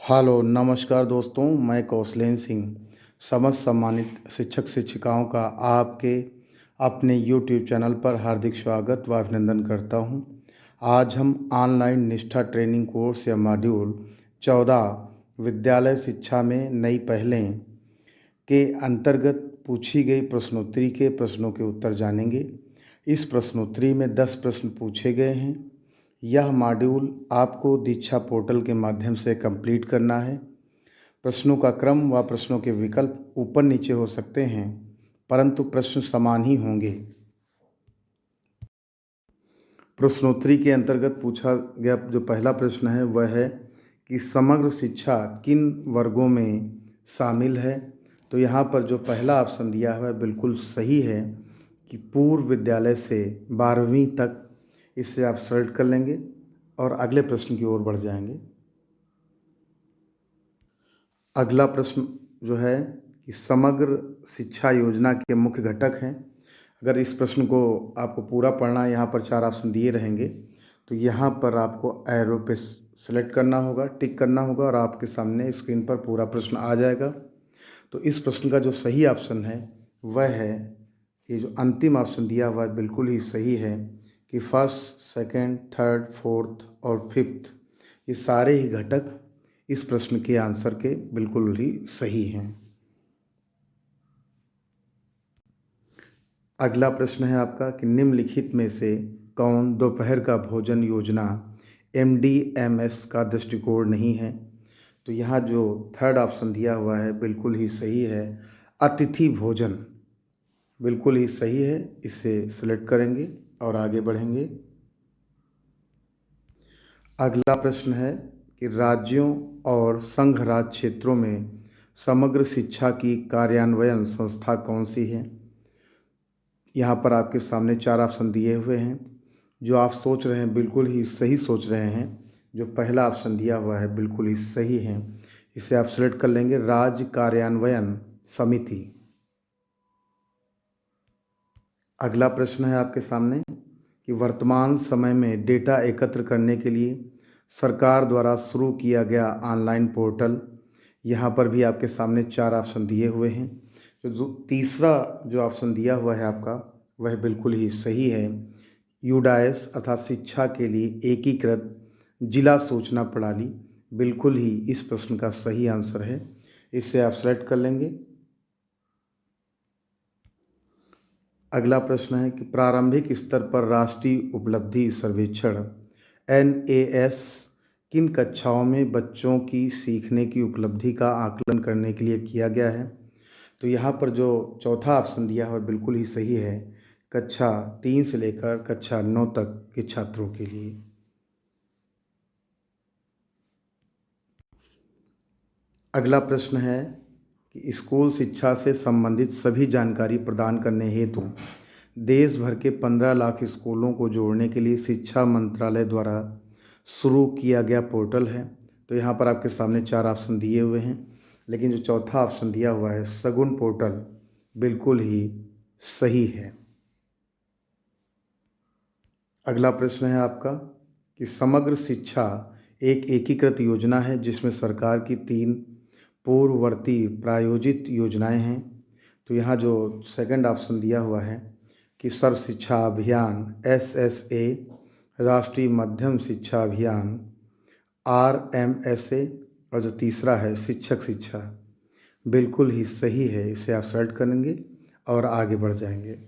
Hello नमस्कार दोस्तों, मैं कौशलेंद्र सिंह समस्त सम्मानित शिक्षक शिक्षिकाओं का आपके अपने यूट्यूब चैनल पर हार्दिक स्वागत व अभिनंदन करता हूं। आज हम ऑनलाइन निष्ठा ट्रेनिंग कोर्स या मॉड्यूल 14 विद्यालय शिक्षा में नई पहलें के अंतर्गत पूछी गई प्रश्नोत्तरी के प्रश्नों के उत्तर जानेंगे। इस प्रश्नोत्तरी में 10 प्रश्न पूछे गए हैं। यह मॉड्यूल आपको दीक्षा पोर्टल के माध्यम से कंप्लीट करना है। प्रश्नों का क्रम व प्रश्नों के विकल्प ऊपर नीचे हो सकते हैं, परंतु प्रश्न समान ही होंगे। प्रश्नोत्तरी के अंतर्गत पूछा गया जो पहला प्रश्न है वह है कि समग्र शिक्षा किन वर्गों में शामिल है। तो यहाँ पर जो पहला ऑप्शन दिया हुआ है बिल्कुल सही है कि पूर्व विद्यालय से 12वीं तक। इससे आप सेलेक्ट कर लेंगे और अगले प्रश्न की ओर बढ़ जाएंगे। अगला प्रश्न जो है कि समग्र शिक्षा योजना के मुख्य घटक हैं। अगर इस प्रश्न को आपको पूरा पढ़ना है, यहाँ पर 4 ऑप्शन दिए रहेंगे, तो यहाँ पर आपको एरो पे सेलेक्ट करना होगा, टिक करना होगा और आपके सामने स्क्रीन पर पूरा प्रश्न आ जाएगा। तो इस प्रश्न का जो सही ऑप्शन है वह है ये जो अंतिम ऑप्शन दिया हुआ है बिल्कुल ही सही है कि फर्स्ट, सेकंड, थर्ड, फोर्थ और फिफ्थ ये सारे ही घटक इस प्रश्न के आंसर के बिल्कुल ही सही हैं। अगला प्रश्न है आपका कि निम्नलिखित में से कौन दोपहर का भोजन योजना MDMS का दृष्टिकोण नहीं है। तो यहाँ जो थर्ड ऑप्शन दिया हुआ है बिल्कुल ही सही है, अतिथि भोजन बिल्कुल ही सही है। इसे सिलेक्ट करेंगे और आगे बढ़ेंगे। अगला प्रश्न है कि राज्यों और संघ राज्य क्षेत्रों में समग्र शिक्षा की कार्यान्वयन संस्था कौन सी है। यहाँ पर आपके सामने 4 ऑप्शन दिए हुए हैं। जो आप सोच रहे हैं बिल्कुल ही सही सोच रहे हैं। जो पहला ऑप्शन दिया हुआ है बिल्कुल ही सही है। इसे आप सेलेक्ट कर लेंगे, राज्य कार्यान्वयन समिति। अगला प्रश्न है आपके सामने कि वर्तमान समय में डेटा एकत्र करने के लिए सरकार द्वारा शुरू किया गया ऑनलाइन पोर्टल। यहाँ पर भी आपके सामने 4 ऑप्शन दिए हुए हैं। जो तीसरा जो ऑप्शन दिया हुआ है आपका वह बिल्कुल ही सही है, यूडाइस अर्थात शिक्षा के लिए एकीकृत जिला सूचना प्रणाली बिल्कुल ही इस प्रश्न का सही आंसर है। इसे आप सेलेक्ट कर लेंगे। अगला प्रश्न है कि प्रारंभिक स्तर पर राष्ट्रीय उपलब्धि सर्वेक्षण NAS किन कक्षाओं में बच्चों की सीखने की उपलब्धि का आकलन करने के लिए किया गया है। तो यहाँ पर जो चौथा ऑप्शन दिया हुआ बिल्कुल ही सही है, कक्षा 3 से लेकर कक्षा 9 तक के छात्रों के लिए। अगला प्रश्न है कि स्कूल शिक्षा से संबंधित सभी जानकारी प्रदान करने हेतु देश भर के 15 लाख स्कूलों को जोड़ने के लिए शिक्षा मंत्रालय द्वारा शुरू किया गया पोर्टल है। तो यहाँ पर आपके सामने 4 ऑप्शन दिए हुए हैं, लेकिन जो चौथा ऑप्शन दिया हुआ है सगुन पोर्टल बिल्कुल ही सही है। अगला प्रश्न है आपका कि समग्र शिक्षा एक एकीकृत योजना है जिसमें सरकार की 3 पूर्ववर्ती प्रायोजित योजनाएं हैं। तो यहाँ जो सेकंड ऑप्शन दिया हुआ है कि सर्व शिक्षा अभियान SSA, राष्ट्रीय मध्यम शिक्षा अभियान RMSA और जो तीसरा है शिक्षक शिक्षा बिल्कुल ही सही है। इसे आप सेलेक्ट करेंगे और आगे बढ़ जाएंगे।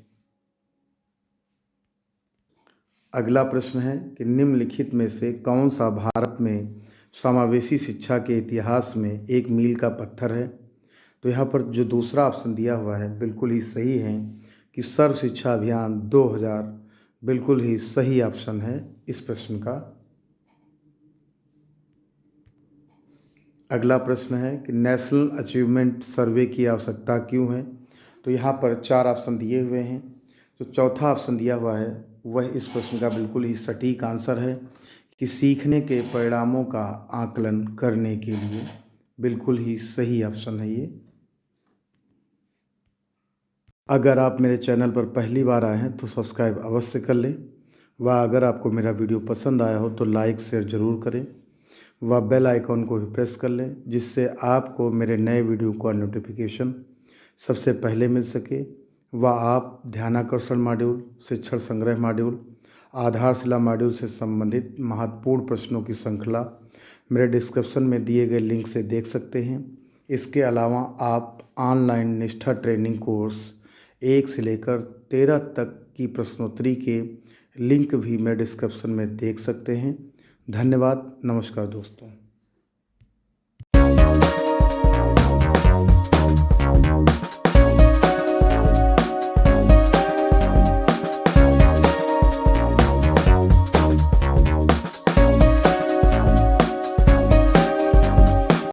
अगला प्रश्न है कि निम्नलिखित में से कौन सा भारत में समावेशी शिक्षा के इतिहास में एक मील का पत्थर है। तो यहाँ पर जो दूसरा ऑप्शन दिया हुआ है बिल्कुल ही सही है कि सर्व शिक्षा अभियान 2000 बिल्कुल ही सही ऑप्शन है इस प्रश्न का। अगला प्रश्न है कि नेशनल अचीवमेंट सर्वे की आवश्यकता क्यों है। तो यहाँ पर 4 ऑप्शन दिए हुए हैं। जो चौथा ऑप्शन दिया हुआ है वह इस प्रश्न का बिल्कुल ही सटीक आंसर है कि सीखने के परिणामों का आकलन करने के लिए बिल्कुल ही सही ऑप्शन है ये। अगर आप मेरे चैनल पर पहली बार आए हैं तो सब्सक्राइब अवश्य कर लें व अगर आपको मेरा वीडियो पसंद आया हो तो लाइक शेयर ज़रूर करें व बेल आइकॉन को भी प्रेस कर लें, जिससे आपको मेरे नए वीडियो का नोटिफिकेशन सबसे पहले मिल सके व आप ध्यानाकर्षण मॉड्यूल, शिक्षण संग्रह मॉड्यूल, आधारशिला मॉड्यूल से संबंधित महत्वपूर्ण प्रश्नों की श्रृंखला मेरे डिस्क्रिप्शन में दिए गए लिंक से देख सकते हैं। इसके अलावा आप ऑनलाइन निष्ठा ट्रेनिंग कोर्स 1 से लेकर 13 तक की प्रश्नोत्तरी के लिंक भी मेरे डिस्क्रिप्शन में देख सकते हैं। धन्यवाद। नमस्कार दोस्तों।